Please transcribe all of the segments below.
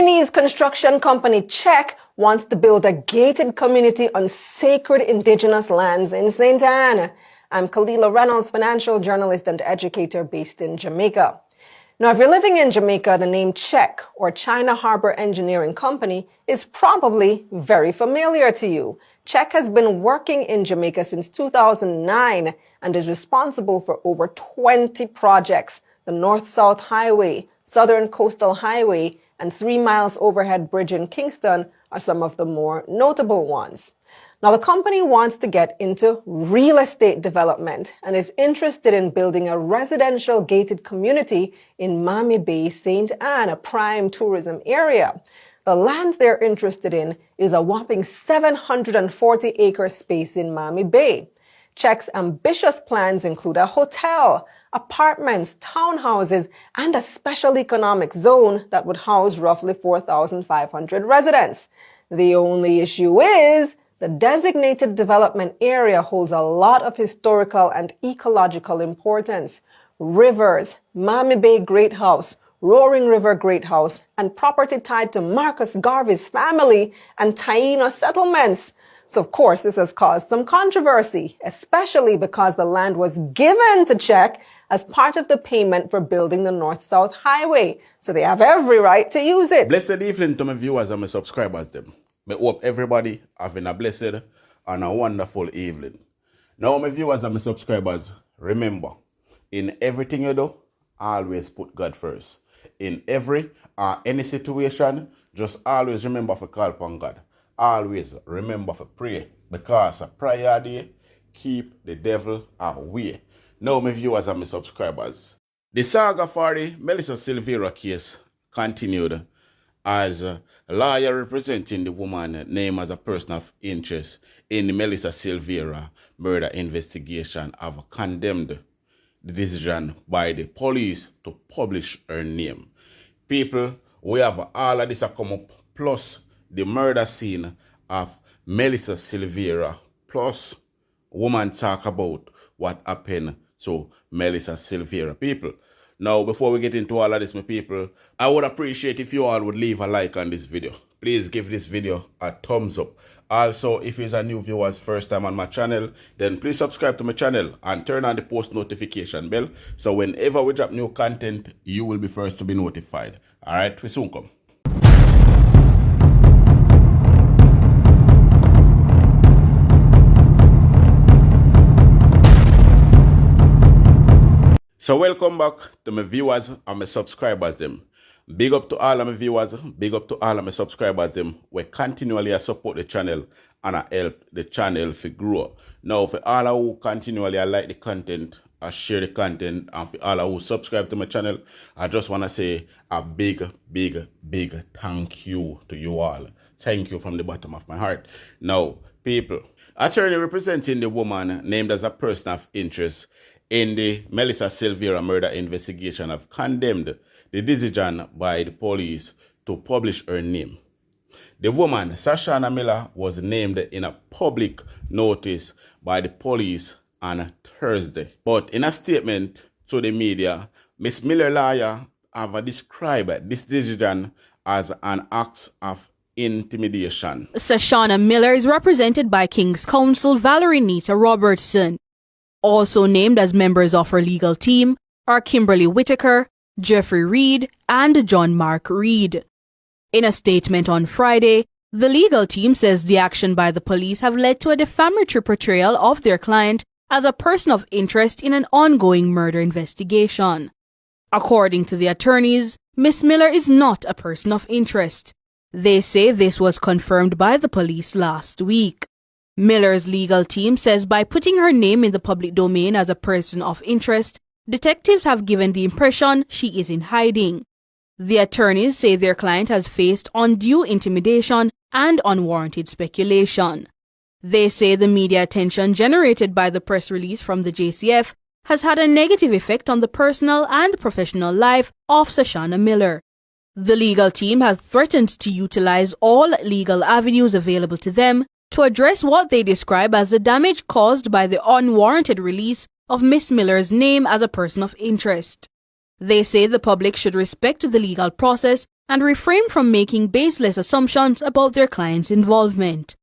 Chinese construction company Czech wants to build a gated community on sacred indigenous lands in St. Anne. I'm Kalila Reynolds, financial journalist and educator based in Jamaica. Now, if you're living in Jamaica, the name Czech or China Harbor Engineering Company is probably very familiar to you. Czech has been working in Jamaica since 2009 and is responsible for over 20 projects. The North-South Highway, Southern Coastal Highway, and 3 miles overhead bridge in Kingston are some of the more notable ones. Now, the company wants to get into real estate development and is interested in building a residential gated community in Miami Bay, St. Anne, a prime tourism area. The land they're interested in is a whopping 740-acre space in Miami Bay. Czech's ambitious plans include a hotel, apartments, townhouses, and a special economic zone that would house roughly 4,500 residents. The only issue is the designated development area holds a lot of historical and ecological importance. Rivers, Miami Bay Great House, Roaring River Great House, and property tied to Marcus Garvey's family and Taino settlements. So, of course, this has caused some controversy, especially because the land was given to Czech as part of the payment for building the North-South Highway. So they have every right to use it. Blessed evening to my viewers and my subscribers them. I hope everybody having a blessed and a wonderful evening. Now, my viewers and my subscribers, remember, in everything you do, always put God first. In every or any situation, just always remember to call upon God. Always remember to pray, because a prayer day keep the devil away. Now, my viewers and my subscribers, the saga for the Melissa Silvera case continued as a lawyer representing the woman named as a person of interest in the Melissa Silvera murder investigation have condemned the decision by the police to publish her name. People, we have all of this come up, plus the murder scene of Melissa Silvera, plus woman talk about what happened to Melissa Silvera. People, now before we get into all of this, my people, I would appreciate if you all would leave a like on this video. Please give this video a thumbs up. Also, if you're a new viewer's first time on my channel, then please subscribe to my channel and turn on the post notification bell, so whenever we drop new content, you will be first to be notified. Alright, we soon come. So welcome back to my viewers and my subscribers them. Big up to all of my viewers, big up to all of my subscribers them. We continually support the channel and I help the channel to grow. Now for all of who continually like the content, I share the content, and for all of who subscribe to my channel, I just want to say a big thank you to you all. Thank you from the bottom of my heart. Now, people, attorney representing the woman named as a person of interest in the Melissa Silvera murder investigation have condemned the decision by the police to publish her name. The woman, Sashana Miller, was named in a public notice by the police on Thursday. But in a statement to the media, Ms. Miller lawyer have described this decision as an act of intimidation. Sashana Miller is represented by King's Counsel Valerie Nita Robertson. Also named as members of her legal team are Kimberly Whitaker, Jeffrey Reed, and John Mark Reed. In a statement on Friday, the legal team says the action by the police have led to a defamatory portrayal of their client as a person of interest in an ongoing murder investigation. According to the attorneys, Miss Miller is not a person of interest. They say this was confirmed by the police last week. Miller's legal team says by putting her name in the public domain as a person of interest, detectives have given the impression she is in hiding. The attorneys say their client has faced undue intimidation and unwarranted speculation. They say the media attention generated by the press release from the JCF has had a negative effect on the personal and professional life of Sashana Miller. The legal team has threatened to utilize all legal avenues available to them to address what they describe as the damage caused by the unwarranted release of Miss Miller's name as a person of interest. They say the public should respect the legal process and refrain from making baseless assumptions about their client's involvement.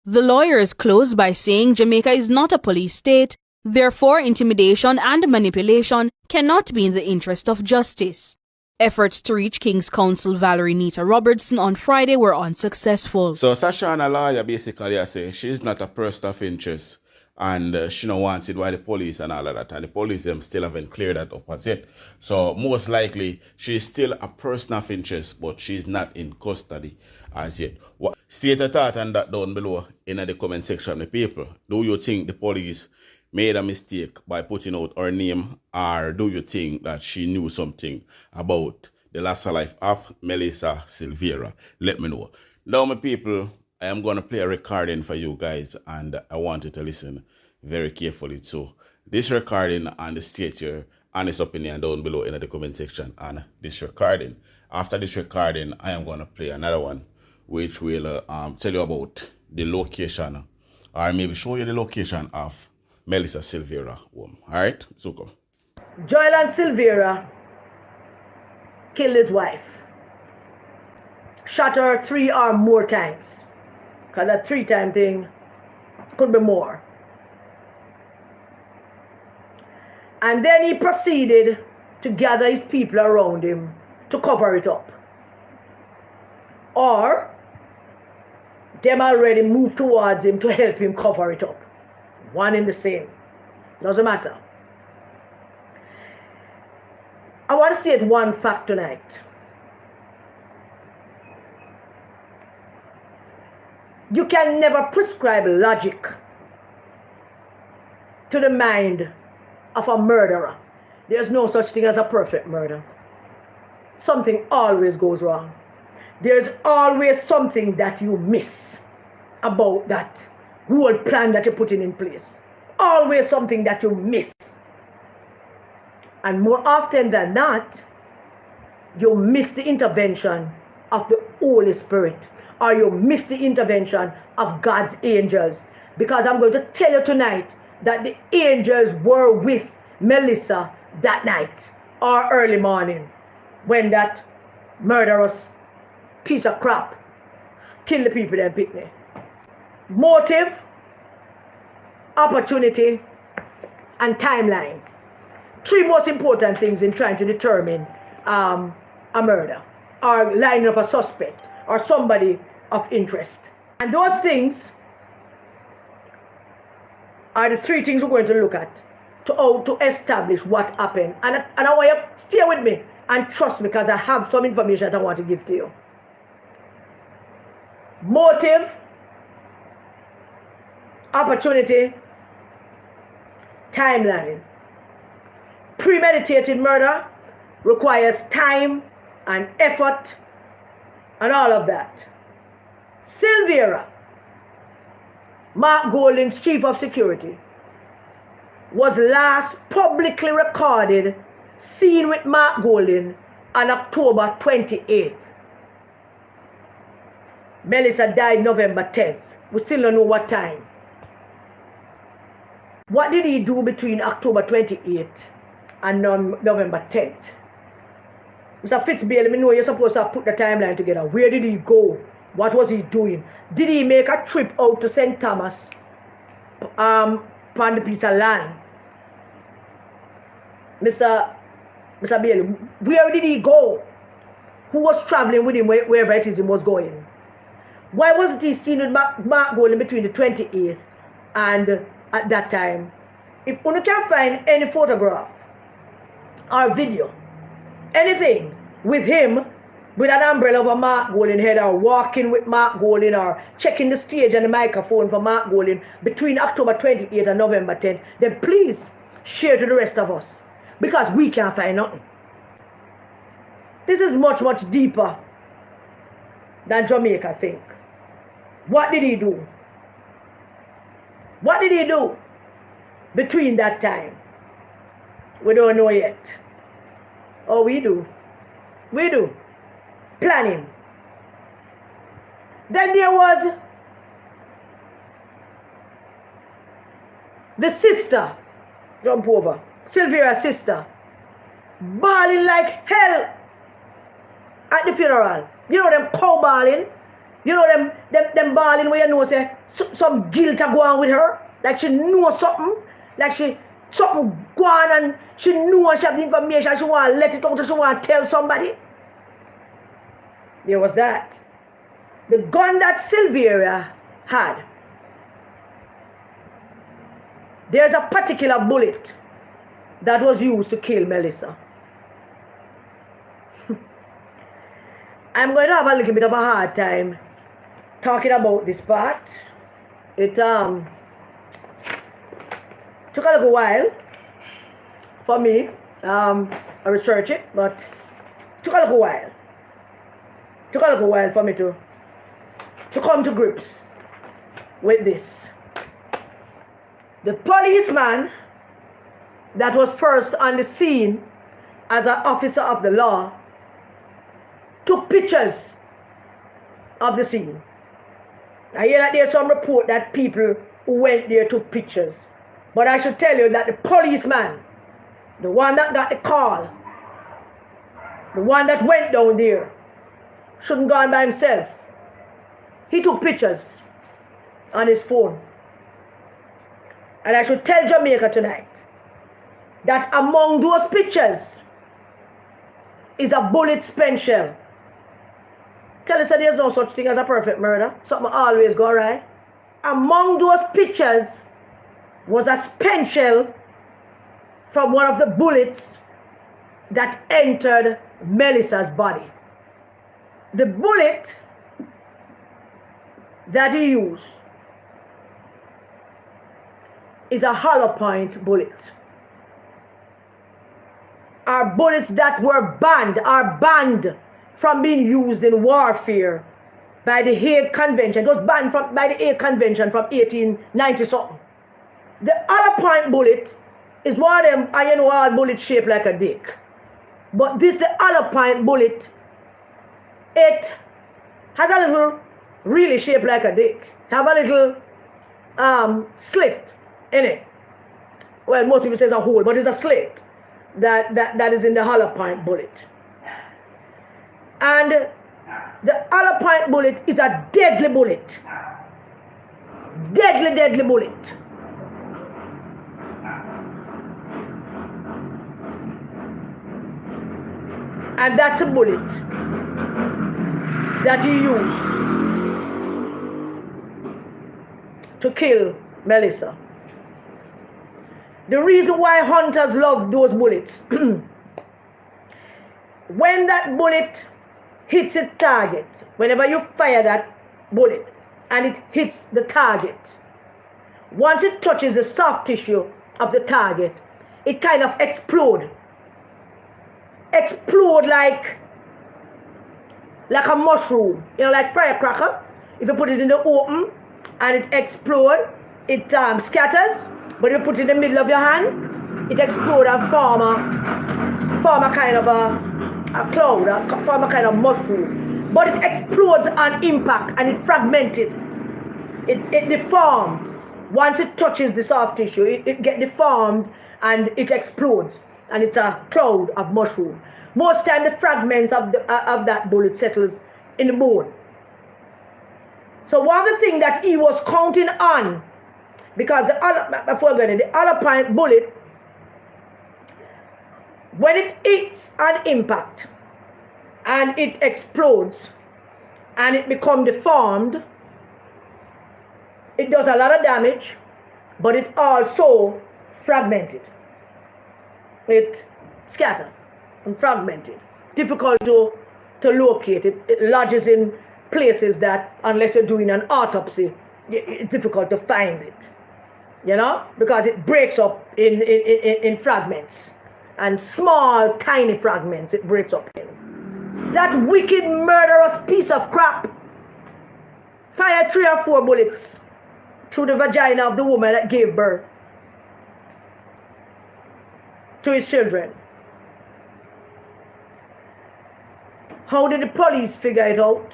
The lawyers closed by saying Jamaica is not a police state, therefore intimidation and manipulation cannot be in the interest of justice. Efforts to reach King's Counsel Valerie Nita Robertson on Friday were unsuccessful. So Sashana lawyer basically say she's not a person of interest and she don't want it by the police and all of that. And the police them still haven't cleared that up as yet. So most likely she's still a person of interest, but she's not in custody as yet. State a thought on that down below in the comment section, the people. Do you think the police made a mistake by putting out her name, or do you think that she knew something about the last life of Melissa Silvera? Let me know. Now, my people, I am going to play a recording for you guys, and I want you to listen very carefully to this recording and state your honest opinion down below in the comment section on this recording. After this recording, I am going to play another one which will tell you about the location, or maybe show you the location of Melissa Silvera home. Alright, so come. Joyland Silvera killed his wife. Shot her 3 or more times. Because that 3-time thing could be more. And then he proceeded to gather his people around him to cover it up. Or them already moved towards him to help him cover it up. One in the same. Doesn't matter. I want to state one fact tonight. You can never prescribe logic to the mind of a murderer. There's no such thing as a perfect murder. Something always goes wrong. There's always something that you miss about that whole plan that you're putting in place. Always something that you miss. And more often than not, you miss the intervention of the Holy Spirit, or you miss the intervention of God's angels. Because I'm going to tell you tonight that the angels were with Melissa that night or early morning when that murderous piece of crap killed the people in Pitney. Motive, opportunity, and timeline. 3 most important things in trying to determine a murder or lining up a suspect or somebody of interest. And those things are the 3 things we're going to look at to establish what happened. And I want you to stay with me and trust me, because I have some information that I want to give to you. Motive, opportunity, timeline. Premeditated murder requires time and effort and all of that. Silvera, Mark Golding's chief of security, was last publicly recorded seen with Mark Golding on October 28th. Melissa died November 10th. We still don't know what time. What did he do between October 28th and November 10th? Mr. Fitzbailey, let me know you're supposed to put the timeline together. Where did he go? What was he doing? Did he make a trip out to St. Thomas on the piece of land? Mr. Bailey, where did he go? Who was traveling with him wherever it is he was going? Why wasn't he seen with Mark Golding between the 28th and at that time? If you can find any photograph or video, anything with him with an umbrella over Mark Golding head, or walking with Mark Golding, or checking the stage and the microphone for Mark Golding between October 28th and November 10th, then please share to the rest of us, because we can't find nothing. This is much, much deeper than Jamaica think. What did he do? What did he do between that time? We don't know yet. Oh, we do. We do. Planning. Then there was the sister, jump over, Silvera's sister, bawling like hell at the funeral. You know them cow bawling. You know them bawling where you know say some guilt are going with her. Like she know something. Like something go on and she knows she have the information. She want to let it out. She want to tell somebody. There was that. The gun that Silvera had. There's a particular bullet that was used to kill Melissa. I'm going to have a little bit of a hard time talking about this part. It took a little while for me. I researched it, but took a little while. Took a little while for me to come to grips with this. The policeman that was first on the scene as an officer of the law took pictures of the scene. I hear that there's some report that people who went there took pictures. But I should tell you that the policeman, the one that got the call, the one that went down there, shouldn't go on by himself. He took pictures on his phone. And I should tell Jamaica tonight that among those pictures is a bullet spent shell. Tell us that there's no such thing as a perfect murder. Something always go right. Among those pictures was a spent shell from one of the bullets that entered Melissa's body. The bullet that he used is a hollow point bullet. Are bullets that were banned from being used in warfare by the Hague Convention. It was banned by the Hague Convention from 1890 something. The hollow point bullet is one of them, and you know, all bullets shaped like a dick. But this, the hollow point bullet, it has a little really shaped like a dick. Have a little slit in it. Well, most people say it's a hole, but it's a slit that is in the hollow point bullet. And the hollow point bullet is a deadly bullet. Deadly bullet. And that's a bullet that he used to kill Melissa. The reason why hunters love those bullets, when that bullet hits its target, whenever you fire that bullet and it hits the target, once it touches the soft tissue of the target, it kind of explodes. Explode like a mushroom, you know, like firecracker. If you put it in the open and it explodes, it scatters. But if you put it in the middle of your hand, it explodes and form a kind of a cloud, form a kind of mushroom. But it explodes on impact and it fragmented. It deformed. Once it touches the soft tissue, it gets deformed and it explodes. And it's a cloud of mushroom. Most time the fragments of that bullet settles in the bone. So one of the things that he was counting on, because the hollow point bullet, when it hits an impact and it explodes and it becomes deformed, it does a lot of damage, but it also fragmented. It scattered and fragmented. Difficult to locate. It lodges in places that, unless you're doing an autopsy, it's difficult to find it. You know? Because it breaks up in fragments. And small, tiny fragments it breaks up in. That wicked, murderous piece of crap fired 3 or 4 bullets through the vagina of the woman that gave birth to his children. How did the police figure it out?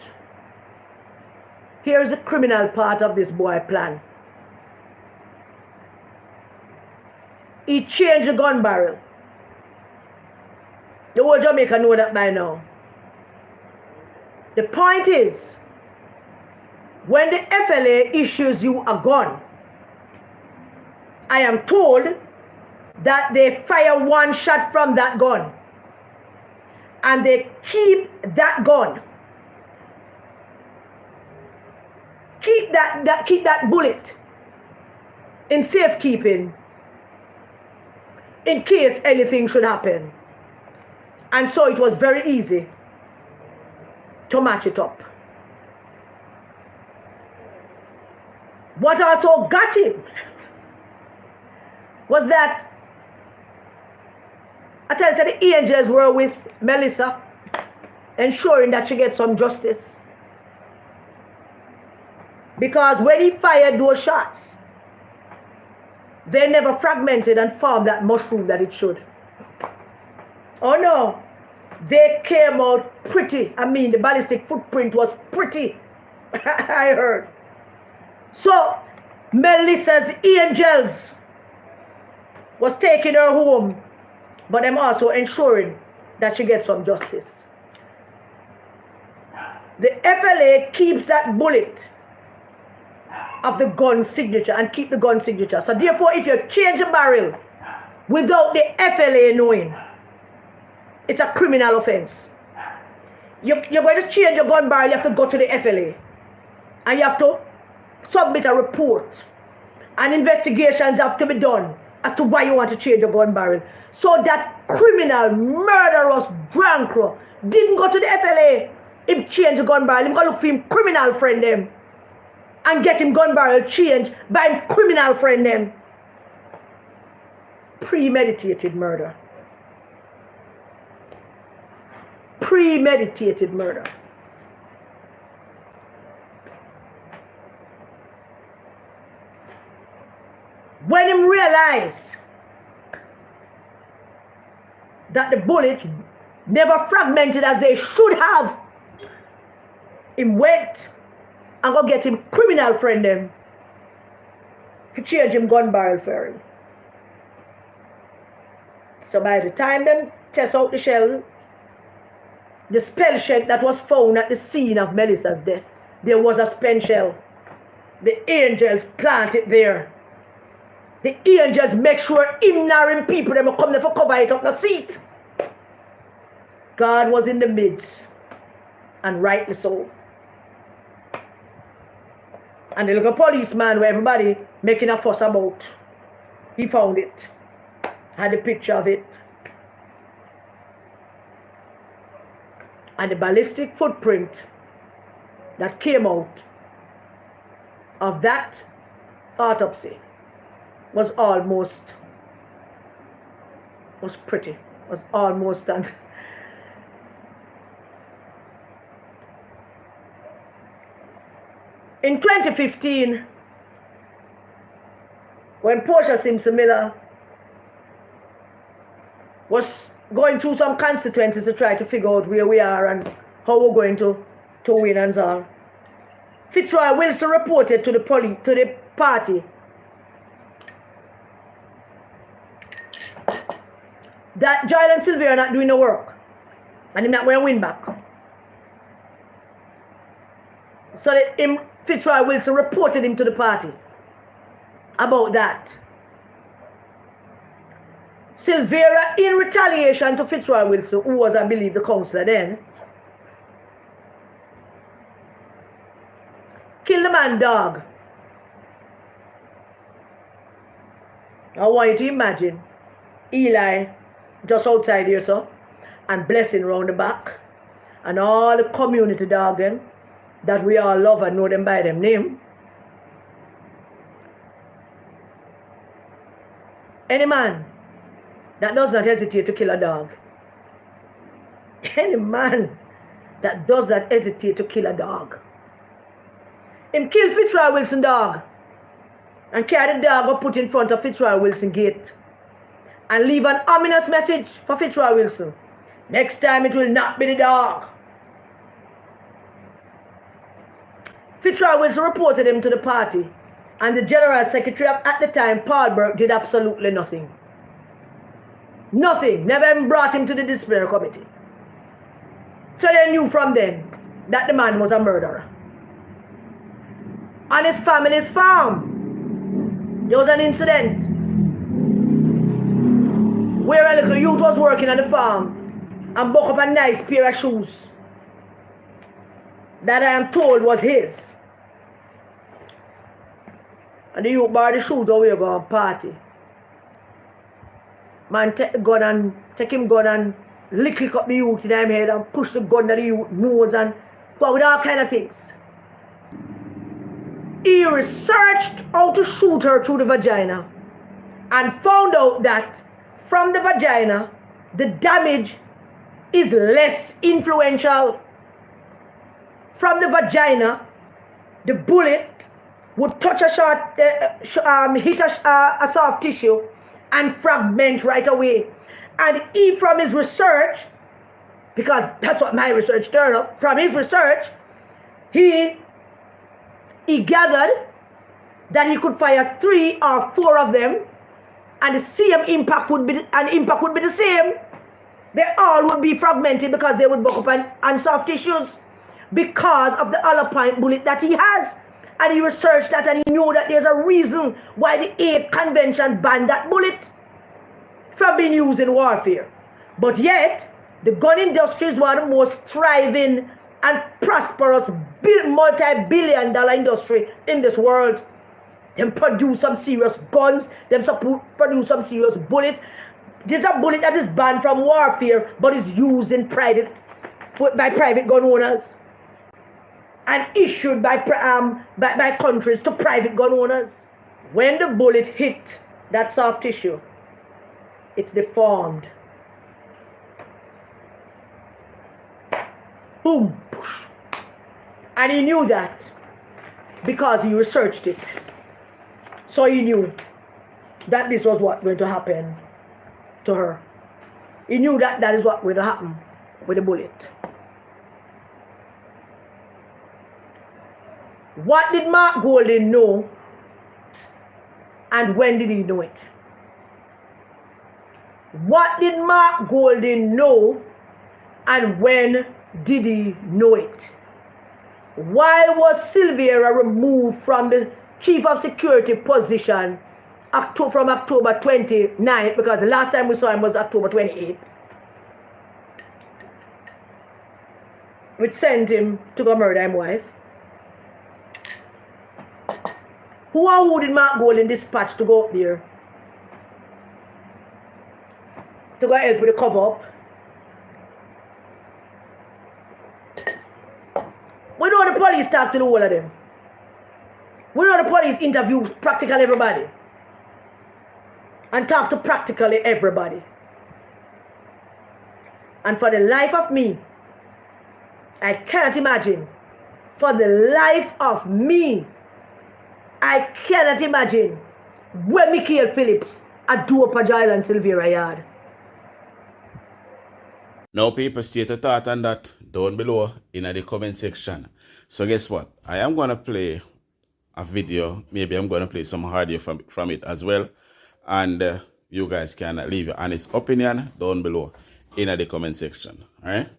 Here's the criminal part of this boy plan. He changed the gun barrel. The whole Jamaica know that by now. The point is, when the FLA issues you a gun, I am told that they fire one shot from that gun and they keep that gun. Keep that bullet in safekeeping in case anything should happen. And so it was very easy to match it up. What also got him was that I tell you, the angels were with Melissa, ensuring that she gets some justice. Because when he fired those shots, they never fragmented and formed that mushroom that it should. Oh no, they came out pretty. I mean, the ballistic footprint was pretty. I heard. So, Melissa's angels was taking her home, but them also ensuring that she gets some justice. The FLA keeps that bullet of the gun signature and keep the gun signature. So therefore, if you change a barrel without the FLA knowing, it's a criminal offense. You're going to change your gun barrel, you have to go to the FLA. And you have to submit a report. And investigations have to be done as to why you want to change your gun barrel. So that criminal, murderous Grankro didn't go to the FLA. He changed the gun barrel. He go look for him criminal friend them. And get him gun barrel changed by him criminal friend them. Premeditated murder. Premeditated murder. When him realized that the bullets never fragmented as they should have, him went and go get him criminal friend them to change him gun barrel for him. So by the time them test out the shell, the spell shell that was found at the scene of Melissa's death, there was a spent shell. The angels planted there. The angels make sure him nor him people them come there for cover it up the seat. God was in the midst, and rightly so. And the little policeman where everybody making a fuss about, he found it, had a picture of it. And the ballistic footprint that came out of that autopsy was pretty, was almost done. In 2015, when Portia Simpson-Miller was going through some constituencies to try to figure out where we are and how we're going to win and all, Fitzroy Wilson reported to the party that Joel and Silvera are not doing the work and they're not going to win back. So Fitzroy Wilson reported him to the party about that. Silvera, in retaliation to Fitzroy Wilson, who was, I believe, the councillor then, killed the man dog. I want you to imagine Eli just outside here, so, and Blessing round the back, and all the community dog them that we all love and know them by them name. Any man that does not hesitate to kill a dog, any man that does not hesitate to kill a dog, him kill Fitzroy Wilson dog and carry the dog up put in front of Fitzroy Wilson gate and leave an ominous message for Fitzroy Wilson. Next time it will not be the dog. Fitzroy Wilson reported him to the party, and the General Secretary at the time, Paul Burke, did absolutely nothing. Nothing. Never even brought him to the disciplinary committee. So they knew from then that the man was a murderer. On his family's farm, there was an incident where a little youth was working on the farm and bought up a nice pair of shoes that I am told was his. And the youth bought the shoes away to go and party. Man take him gun and lick up the youth in his head and push the gun to the youth nose and go with all kind of things. He researched how to shoot her through the vagina and found out that from the vagina, the damage is less influential. From the vagina, the bullet would touch a hit a soft tissue and fragment right away. And he, from his research, because that's what my research turned up, from his research, he gathered that he could fire 3 or 4 of them, and the same impact would be the same. They all would be fragmented because they would buck up on soft tissues because of the hollow point bullet that he has. And he researched that, and he knew that there's a reason why the 8th Convention banned that bullet from being used in warfare. But yet, the gun industry is one of the most thriving and prosperous multi-billion-dollar industry in this world. Them produce some serious guns, them produce some serious bullets. There's a bullet that is banned from warfare, but is used in by private gun owners and issued by countries to private gun owners. When the bullet hit that soft tissue, it's deformed. Boom. And he knew that because he researched it. So he knew that this was what was going to happen to her. He knew that that is what was going to happen with the bullet. What did Mark Golding know, and when did he know it? What did Mark Golding know, and when did he know it? Why was Silvera removed from the Chief of Security position from October 29th, because the last time we saw him was October 28th, which sent him to go murder his wife? Who did Mark Golding dispatch to go up there to go help with the cover up? We know the police talk to the whole of them. We know the police interview practically everybody and talk to practically everybody. And for the life of me, I cannot imagine. For the life of me, I cannot imagine where Mickey Phillips at Duopa Jail and Silvera Yard. Now people state a thought on that down below in the comment section. So guess what? I am going to play a video. Maybe I'm going to play some audio from it as well. And you guys can leave your honest opinion down below in the comment section. All right?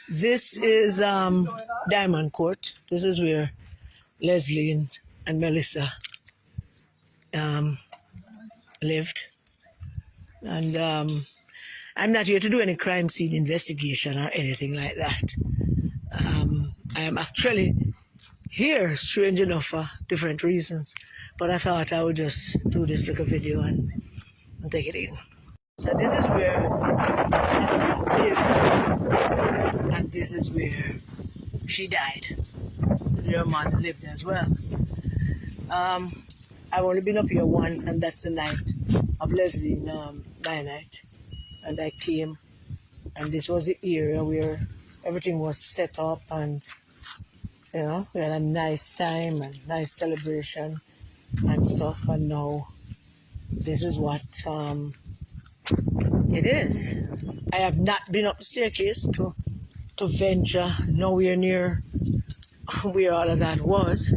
This is Diamond Court. This is where Leslie and Melissa lived. And I'm not here to do any crime scene investigation or anything like that. I am actually here, strange enough, for different reasons. But I thought I would just do this little video and take it in. So this is where Melissa lived. And this is where she died. Your mother lived there as well. I've only been up here once, and that's the night of Leslie night. And I came, and this was the area where everything was set up, and we had a nice time and nice celebration and stuff. And now this is what it is. I have not been up the staircase to venture nowhere near where all of that was,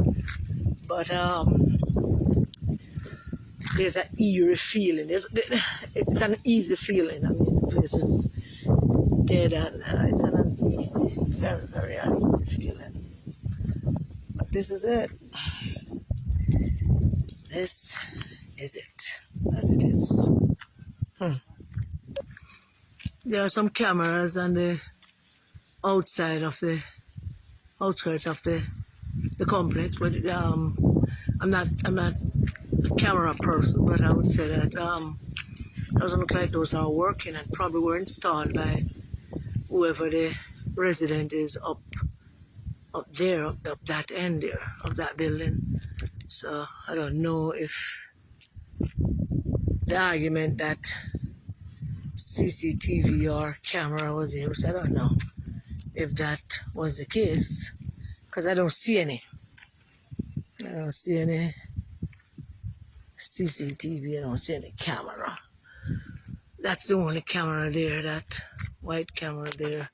but there's an eerie feeling. It's an easy feeling. I mean, the place is dead, and it's an uneasy, very, very uneasy feeling. But this is it. This is it, as it is. There are some cameras on the outside of the outskirts of the complex, but I'm not a camera person, but I would say that doesn't look like those are working, and probably were installed by whoever the resident is up there, up that end there of that building. So I don't know if the argument that CCTV or camera was used, I don't know if that was the case, because I don't see any. I don't see any CCTV, I don't see any camera. That's the only camera there, that white camera there.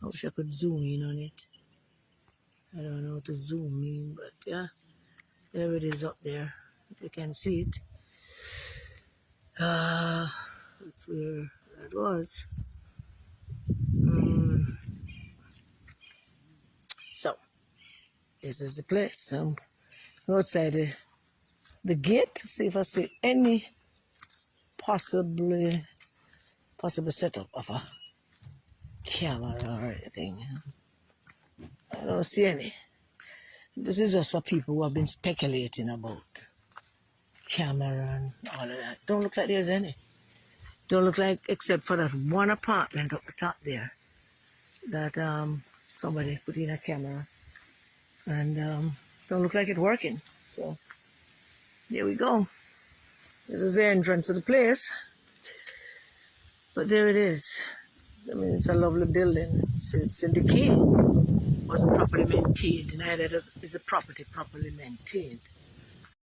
I wish I could zoom in on it. I don't know how to zoom in, but yeah, there it is up there. If you can see it. That's where that was. So, this is the place. I'm outside the gate to see if I see any possible setup of a camera or anything. I don't see any. This is just for people who have been speculating about camera and all of that. Don't look like there's any. Don't look like, except for that one apartment up the top there, that somebody put in a camera, and don't look like it's working. So there we go. This is the entrance of the place, but there it is. I mean, it's a lovely building. It's in decay. Wasn't properly maintained. Neither is the property properly maintained.